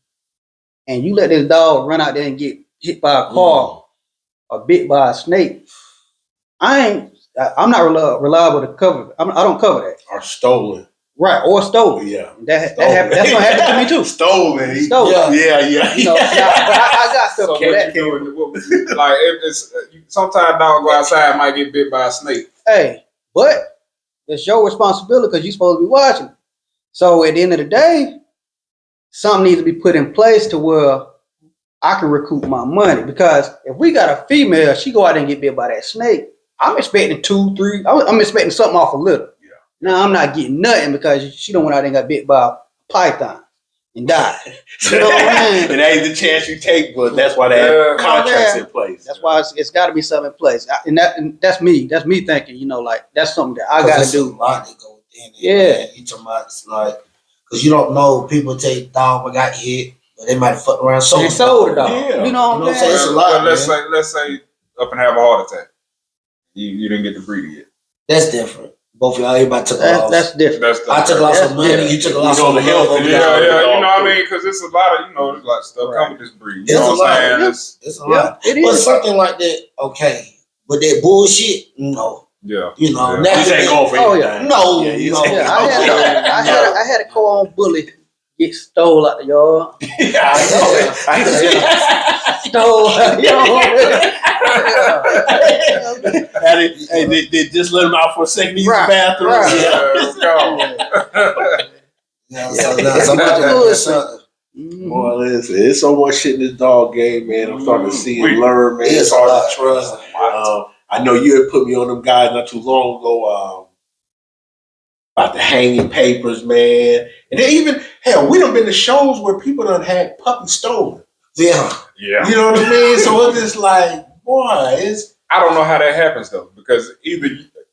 and you let this dog run out there and get hit by a car or bit by a snake, I'm not reliable to cover. I don't cover that. Or stolen. Right, or stolen. Yeah. That's gonna happen to me too. Stolen. Stolen. Yeah. You know, but I got stuff So for that. what you doing? Like, sometimes dog go outside might get bit by a snake. Hey, but it's your responsibility because you're supposed to be watching. So at the end of the day, something needs to be put in place to where I can recoup my money. Because if we got a female, she go out there and get bit by that snake, I'm expecting 2, 3. I'm expecting something off a litter. Yeah. Now I'm not getting nothing because she don't went out there and got bit by a python and died. You know what I mean? It ain't the chance you take, but that's why they have contracts in place. That's why it's got to be something in place. And that's me. That's me thinking. You know, like that's something that I got to do. A lot that go within it. Yeah. Man. You talking about it's like, because you don't know, people take dog but got hit, but they might have fucked around And sold the dog. Yeah. You know what I'm saying? It's a lot, Well, let's say up and have a heart attack. You didn't get the breeder yet. That's different. Both of y'all, everybody took a loss. That's different. I took a loss of money. Yeah. You took a loss You know, of the health love. and Yeah, Yeah. you know what I mean? Because it's a lot of, there's a lot of stuff Right. come with this breed. It's You know a what I'm lot. saying? It's a lot. It But is. something like that, okay. But that bullshit, no. Yeah. You know, Yeah. that's This ain't going for Oh, anything. yeah. No, Yeah, you no. take- Yeah, I had a co-on bully get stole out the yard. Yeah, I know. I see. Stole, you know. They just let him out for a second to use Right, the bathroom. right. Yeah. Yeah, so much of Good. that. Mhm. Boy, listen, it's so much shit in this dog game, man. I'm starting to see and We- learn, man. It's It's a hard lot. to trust. I know you had put me on them guys not too long ago about the hanging papers, man. And then even, hell, we done been to shows where people done had puppies stolen. Yeah. Yeah. You know what I mean? So it's just like, boy, it's I don't know how that happens though, because either,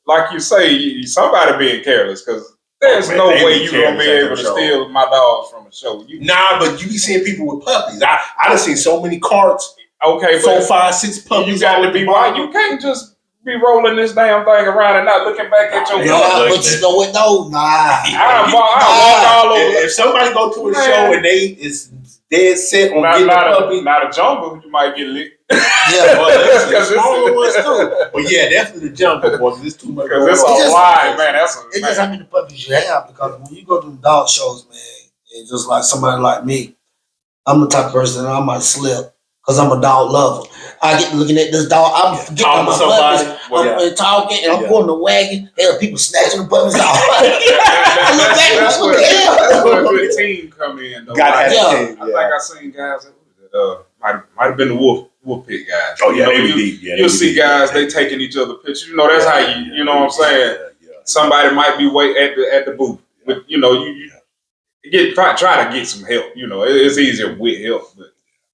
like you say, somebody being careless, because there's man, no they way be you're gonna be careless at able to them shows. steal my dogs from a show. You nah, but you be seeing people with puppies. I done seen so many carts, okay, 4, but 5, 6 puppies. you got all to at be the why bottom. you can't just be rolling this damn thing around and not looking back at your Yeah, Yeah, dog. but you know what? No, nah. I walk all over. If somebody go to a Man. show and they is dead set on Not, getting a not, puppy, a, not a jungle, you might get licked. Yeah. well, that's Because the smaller ones it's, too. But yeah, definitely the jungle boys. It's too much. because going it's on. It's a just- line, man. That's a It's just how many puppies you have, because when you go to the dog shows, man, it's just like somebody like me. I'm the type of person that I might slip because I'm a dog lover. I get looking at this dog, I'm Yeah. forgetting Talking my to somebody. puppies. Well, I'm talking and I'm Yeah. going to wagging. Hell, people snatching the puppies off. That's What where the hell? that's where a good team come in. Though. Gotta have Yeah. a team. I think I seen guys that might have been the wolf pit guys. Oh yeah, You know, they be you, deep. Yeah, they you'll be see deep. guys they taking each other pictures. You know, that's how you know what I'm saying. Yeah. Somebody might be wait at the booth, but you know you get try to get some help. You know, it's easier with help, but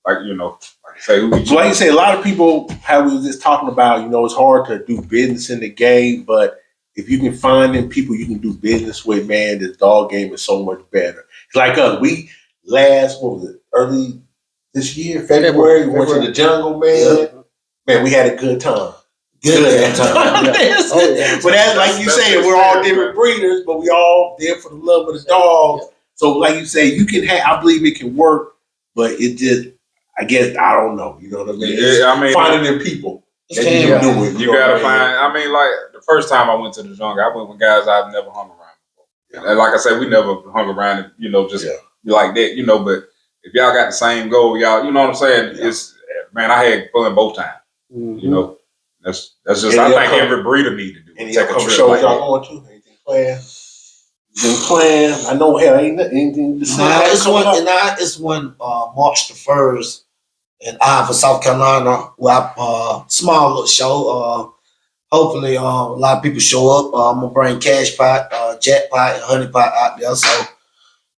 like you know, like I say, who So like you say, a lot of people, how we was just talking about, you know, it's hard to do business in the game, but if you can find them people you can do business with, man, this dog game is so much better. It's like us. We what was it, early this year, February, we went to the jungle, man. Yeah. Man, we had a good time. Good damn time. Yeah. But that's like you That's said, the we're all experience, different man. breeders, but we all there for the love of the dogs. So like you say, you can have, I believe it can work, but it just, I guess, I don't know. You know what I mean? It's Yeah, I mean, finding them people that you Yeah. can do it. you know gotta what I mean? find. I mean, like the first time I went to the jungle, I went with guys I've never hung around before. And like I said, we never hung around, you know, just like that, you know. But if y'all got the same goal, y'all, you know what I'm saying? Yeah. It's man, I had fun both times. Mhm. You know, that's just. Any I think upcoming- every breeder need to do. Any Take a upcoming trip shows like y'all that. going to? Anything planned? Anything planned? I know hell ain't anything to say. It's one March the 1st in Ivor, South Carolina. Where small little show. Hopefully, a lot of people show up. I'm gonna bring Cash Pot, Jackpot, and Honey Pot out there. So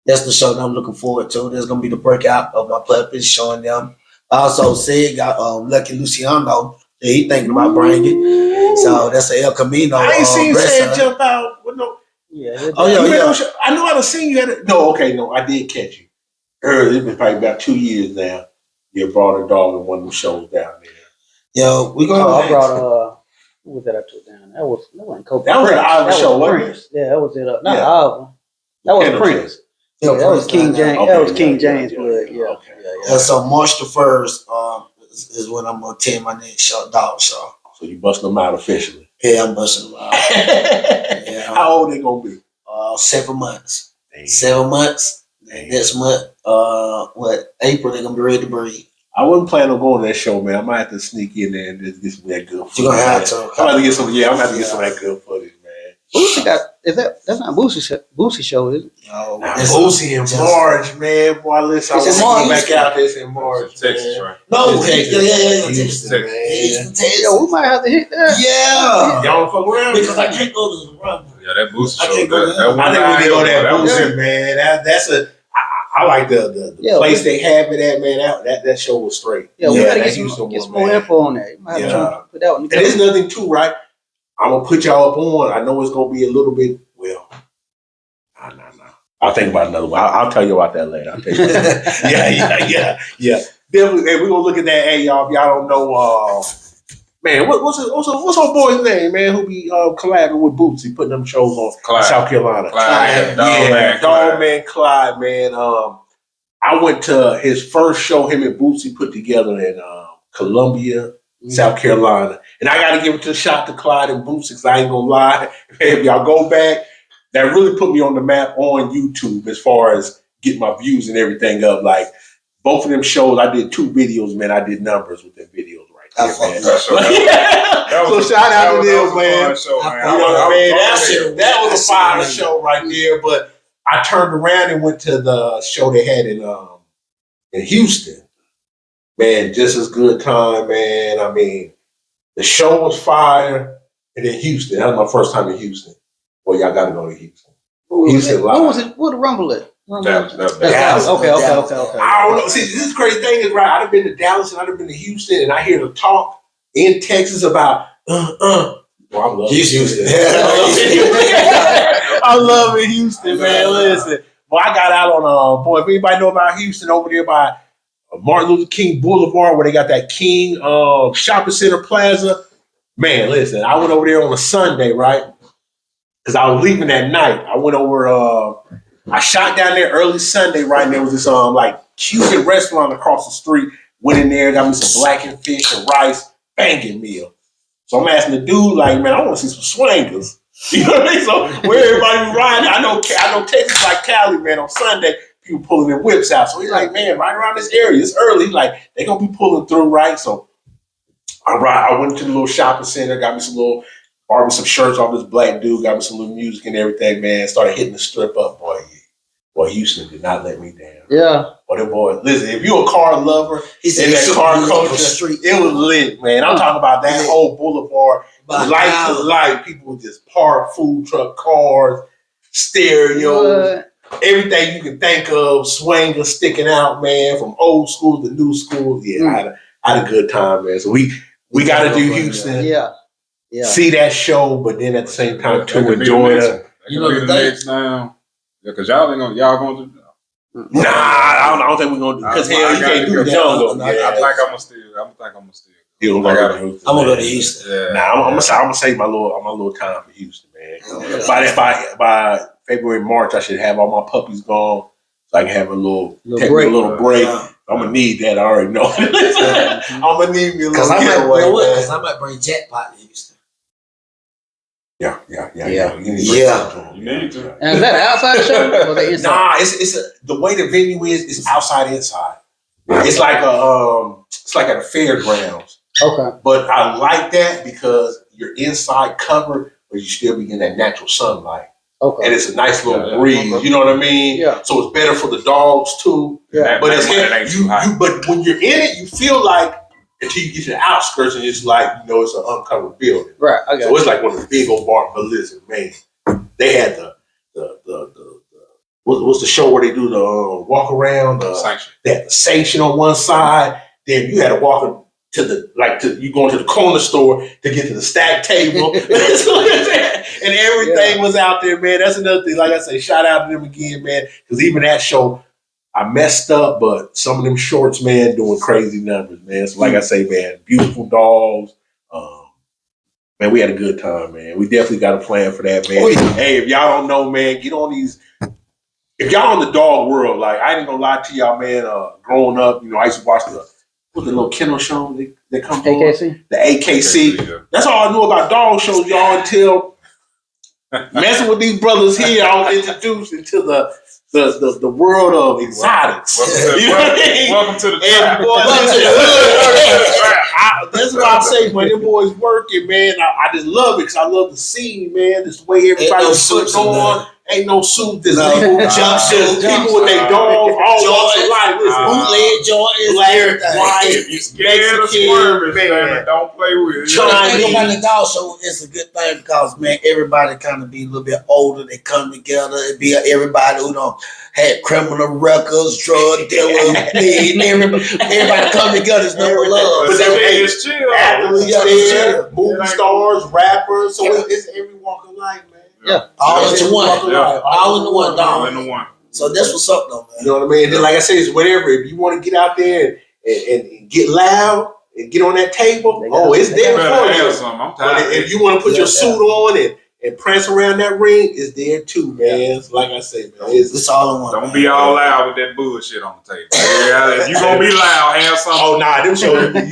that's the show that I'm looking forward to. There's gonna be the breakout of my puppies, showing them. I also said got Lucky Luciano that he thinking about bringing. So that's a El Camino. I ain't seen grandson. Sam jump out. What no? Yeah. Oh, yeah, You had yeah. no show- I know I'd have seen you at it. No, okay, no, I did catch you. Early, it's been probably about 2 years now. You brought a dog in one of them shows down there. Yo, we Oh, gonna. I brought who was that I took down? That wasn't Kobe. That was an Prince. Iowa That was show, wasn't Prince. Yeah, that was it. Not Yeah. Iowa. That was Kendall Prince. Yeah, Yeah, that was King James. Okay, That was King yeah, James yeah, blood. yeah, Yeah. okay. And so March the 1st is when I'm gonna attend my next show, dog show. So you busting them out officially. Yeah, I'm busting them out. How old they gonna be? 7 months. Damn. 7 months. Damn. Next month, April, they're gonna be ready to breed. I wasn't planning on going to that show, man. I might have to sneak in there and just get some of that good footage. You're gonna have man. to. I'm about to get some. Yeah, I'm about to get some of that good footage, man. Boosie got that's not Boosie show, is it? No, Now, it's- Boosie in just- March, man. Boy, listen, I It's want in to March. get back out this in March, Texas, man. right? No, Texas. yeah. Houston, Texas. man. Texas. Yo, we might have to hit that. Yeah. Y'all don't fuck around Because I can't go to the Rumble. Yeah, that booster I show. can't go That, there. that I one think we can go night, that that was Boosie, man. That's a. I like the Yeah, place they have it at, man. That show was straight. Yeah, we Yeah, gotta that get Houston some one, more man. info on that. You might have Yeah. to put that one And there's together. nothing too, right? I'm gonna put y'all up on. I know it's gonna be a little bit. Well, nah. I'll think about another one. I'll tell you about that later. I'll tell you about that. Yeah. Definitely. Hey, we gonna look at that. Hey, y'all. If y'all don't know, man, what's our boy's name, man? Who be collabing with Bootsy, putting them shows on Clyde. South Carolina? Clyde, Yeah, Clyde. Dog Man Clyde, man. I went to his first show. Him and Bootsy put together in Columbia, South Carolina. And I got to give it to a shot to Clyde and Boots because I ain't going to lie. If y'all go back, that really put me on the map on YouTube as far as getting my views and everything up. Like, both of them shows, I did 2 videos, man. I did numbers with them videos right there, man. So shout out to them, man. Show, man. You know what I mean? That was a fire That's show right there. But I turned around and went to the show they had in Houston. Man, just as good time, man. I mean, the show was fire. And then Houston. That was my first time in Houston. Well, y'all got to go to Houston. Houston What live. was it? What the Rumble at? Dallas. Dallas. Okay. I don't know. See, this crazy thing is, right, I've been to Dallas and I've been to Houston, and I hear the talk in Texas about, Well, I love Houston. I love it, Houston, man. Listen. Well, I got out on, boy, if anybody know about Houston, over there by Martin Luther King Boulevard, where they got that King Shopping Center Plaza. Man, listen, I went over there on a Sunday, right? Because I was leaving that night. I went over, I shot down there early Sunday, right? And there was this like Cuban restaurant across the street. Went in there, got me some blackened fish and rice, banging meal. So I'm asking the dude, like, man, I want to see some swingers. You know what I mean? So where everybody be riding, I know Texas like Cali, man, on Sunday, people pulling their whips out. So he's like, man, right around this area, it's early. He's like, they gonna be pulling through, right? So I went to the little shopping center, got me bought me some shirts off this black dude, got me some little music and everything, man. Started hitting the strip up, boy. Boy, Houston did not let me down. Yeah. Boy, that boy, listen, if you're a car lover, He said in that car culture, street. it was lit, man. I'm talking about that whole boulevard, light to light. People would just park, food truck, cars, stereo, everything you can think of, swingers sticking out, man, from old school to new school. Yeah, I had a good time, man. So we got to do Houston. Yeah. See that show, but then at the same time, That too, could be enjoy the next it. one. That You could know be the the thing- next now. Yeah, because y'all going to. Nah, I don't think we're gonna do because hell, you can't do the jungle. I Yeah. I think I'm gonna steal. You don't I go gotta- to Houston. I'm gonna go man. to Houston. Yeah. Nah, I'm gonna save my little time for Houston, man. By February, March, I should have all my puppies gone, so I can have a little break. Yeah. I'm gonna need that. I already know. I'm gonna need me a Because little I might, getaway, because man. I might bring Jackpot to Houston. Yeah. Yeah. You need to bring Yeah. something to 'em. You need to. And is that an outside show or the inside? Nah, it's the way the venue is outside inside. It's like it's like at a fairgrounds. Okay. But I like that because you're inside covered, but you still be getting that natural sunlight. Okay. And it's a nice little Yeah. breeze. You know what I mean? Yeah. So it's better for the dogs too. Yeah. But it's it ain't too hot. but when you're in it, you feel like until you get to the outskirts and it's like, it's an uncovered building. Right. I got So it's like one of the big old bars. But listen, man, they had the what's the show where they do the walk around? Sanction. They had the sanction on one side. Then you had to walk to you going to the corner store to get to the stack table. And everything was out there, man. That's another thing. Like I say, shout out to them again, man. Because even that show, I messed up, but some of them shorts, man, doing crazy numbers, man. So like I say, man, beautiful dogs. Man, we had a good time, man. We definitely got a plan for that, man. Oh, yeah. Hey, if y'all don't know, man, get on these. If y'all in the dog world, like I ain't gonna lie to y'all, man. Growing up, I used to watch the little kennel show that come on, AKC. the AKC. Yeah. That's all I knew about dog shows, y'all, until messing with these brothers here. I was introduced into the world of exotics. You know what I mean? Welcome to the And trap. boy, Welcome to listen, the that's what I say, man. Them boys working, man. I just love it because I love the scene, man. This way everybody Ain't no puts suits in on. Ain't no suit. There's No. people, Jumpsuits. people with their dogs, all walks of life. Listen, Bootleg Jordans, black, everything. white, If you scared of Mexican, swerving, man. man, don't play with it. The Chinese. thing about the dog show is a good thing because, man, everybody kind of be a little bit older. They come together. It be everybody who don't had criminal records, drug dealers, everybody come together. It's no love. But It's chill. athletes Yeah, there, yeah. movie stars, rappers. So it's every walk of life, man. Yeah. All It's into every one. walk of Yeah. life. All into one, dog. All in the one. So that's what's up, though, You man. know what I mean? Then, like I said, it's whatever. If you want to get out there and get loud and get on that table, They got- it's they there You for better you. have something. I'm But tired. if you want to put your suit on and and prance around that ring is there too, man. So like I say, man, It's all in one. Don't be all loud with that bullshit on the table. Yeah, if you gonna be loud, have something. oh nah, them shows. Nah,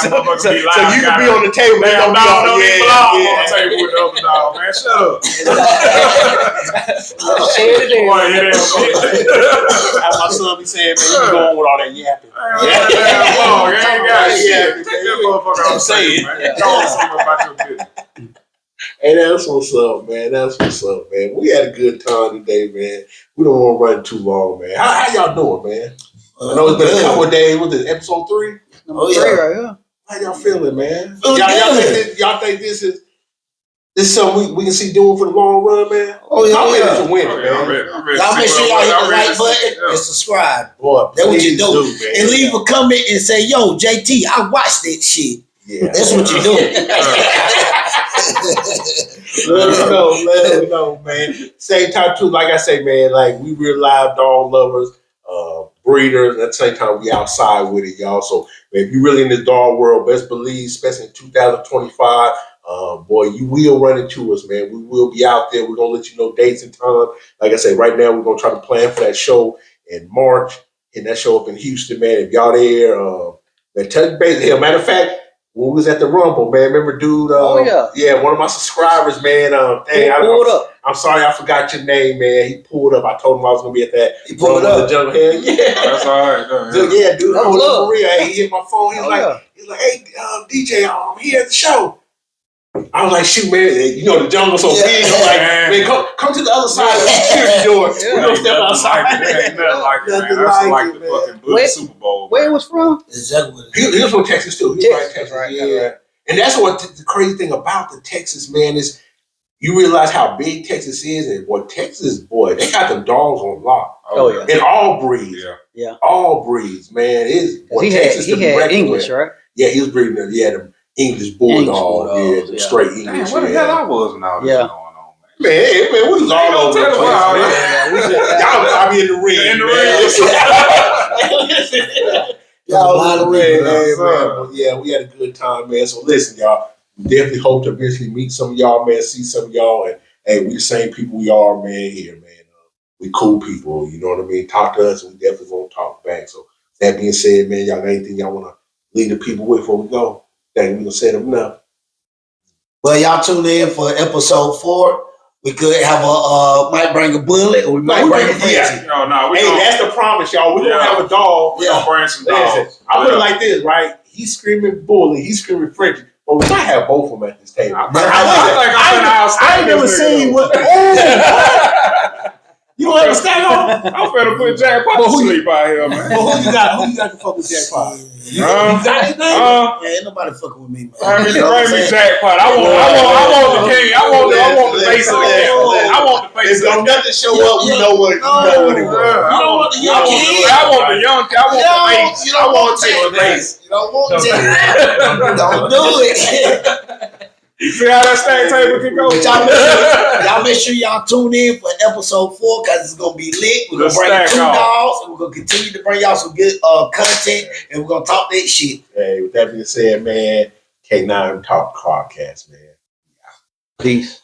motherfucker So be loud. you can be on the table. They Damn don't be dog, on, don't even belong on the table with the other dog, man. Shut up. Boy, hear that shit. As my son be saying, man, you going with all that yapping. Damn dog, you ain't got shit. Take that motherfucker I'm off the saying. table, man. Tell me something about your business. Hey, that's what's up, man. That's what's up, man. We had a good time today, man. We don't want to run too long, man. How y'all doing, man? I know it's been a couple of days. What is episode 3? Number 3 right here. How y'all feeling, man? Feeling good. Y'all think this is something we can see doing for the long run, man? Oh, yeah, I'm yeah. ready to win Oh, it, yeah, man. I'm ready. I'm ready. Y'all make sure y'all hit the I'm ready like to button see- and subscribe. Boy, That's what please you do. man. And leave a comment and say, yo, JT, I watched that shit. Yeah. That's what you do. Let us know, man. Same time too, like I say, man, like we real live dog lovers, breeders, at the same time we outside with it, y'all. So man, if you really in this dog world, best believe, especially in 2025, boy, you will run into us, man. We will be out there. We're gonna let you know dates and time. Like I say, right now we're gonna try to plan for that show in March, and that show up in Houston, man. If y'all there, man, touch base. Hell, matter of fact, when we was at the Rumble, man, remember, dude? Yeah, one of my subscribers, man. Dang, Pulled up. I'm sorry, I forgot your name, man. He pulled up. I told him I was gonna be at that. He pulled Rumble in up. the Jungle. Hell yeah, That's all right. though, dude, yeah. yeah, dude. Oh, I'm love. for real. Hey, he hit my phone. He's Oh, like, yeah. hey, DJ, I'm here at the show. I was like, shoot, man, you know the jungle so Yeah. big. I'm like, man, come to the other side of the security door. Yeah. We're gonna step Nothing outside. like it. Ain't nothing like it, man. Nothing That's like like it, the man. fucking Bullet Where- Super Bowl. Where it man. was from? Exactly what it is. He was from Texas too. He was right in Texas, right, yeah. right. And that's what the crazy thing about the Texas, man, is you realize how big Texas is, and boy, Texas, boy, they got them dogs on lock. Oh, yeah. In all breeds. Yeah. All breeds, man. He had English, right? Yeah, he was breeding them. He had them English bulldogs. Bulldogs, Yeah, yeah. straight Damn, English. where the hell I was when all this Yeah. was going on, man? Man, we was all over the tell place, us why, man. Y'all probably in the ring. In the man. Y'all in the ring, Yes, man. sir. But yeah, we had a good time, man. So listen, y'all. We definitely hope to eventually meet some of y'all, man. See some of y'all, and hey, we the same people we are, man. Here, man. We cool people, you know what I mean. Talk to us, and we definitely gonna talk back. So that being said, man, y'all got anything y'all wanna leave the people with before we go? Dang, we gonna set them up. Well, y'all tune in for episode 4. We could have might bring a bullet, or we might bring a yeah. Frenchie. No, we Hey, gonna, that's the promise, y'all. We're Yeah. gonna have a dog. we gonna bring some Listen, dogs. I put it like this, right? He's screaming bully, he's screaming Frenchie. But we might have both of them at this table. I I ain't never seen what. Oh, you don't have a stack on? I'm finna put Jackpot But to who you- sleep out here, man. Well, who you got to fuck with Jackpot? You Huh? got anything? Yeah, ain't nobody fucking with me, man. Bring You know what I'm me saying? Jackpot. I want the king. I want the face of the king. Listen. I want the face If of the don't king. nothing show up, we know what it was. You don't want the young kid. I want the young kid. I want the face. You don't want the Jack. face. You don't want Jack. Don't do it. You see how that stack table can go? But y'all make sure y'all tune in for episode 4 because it's gonna be lit. We're The gonna bring stack 2 off. dogs, and we're gonna continue to bring y'all some good content, and we're gonna talk that shit. Hey, with that being said, man, K9 Talk Podcast, man. Peace.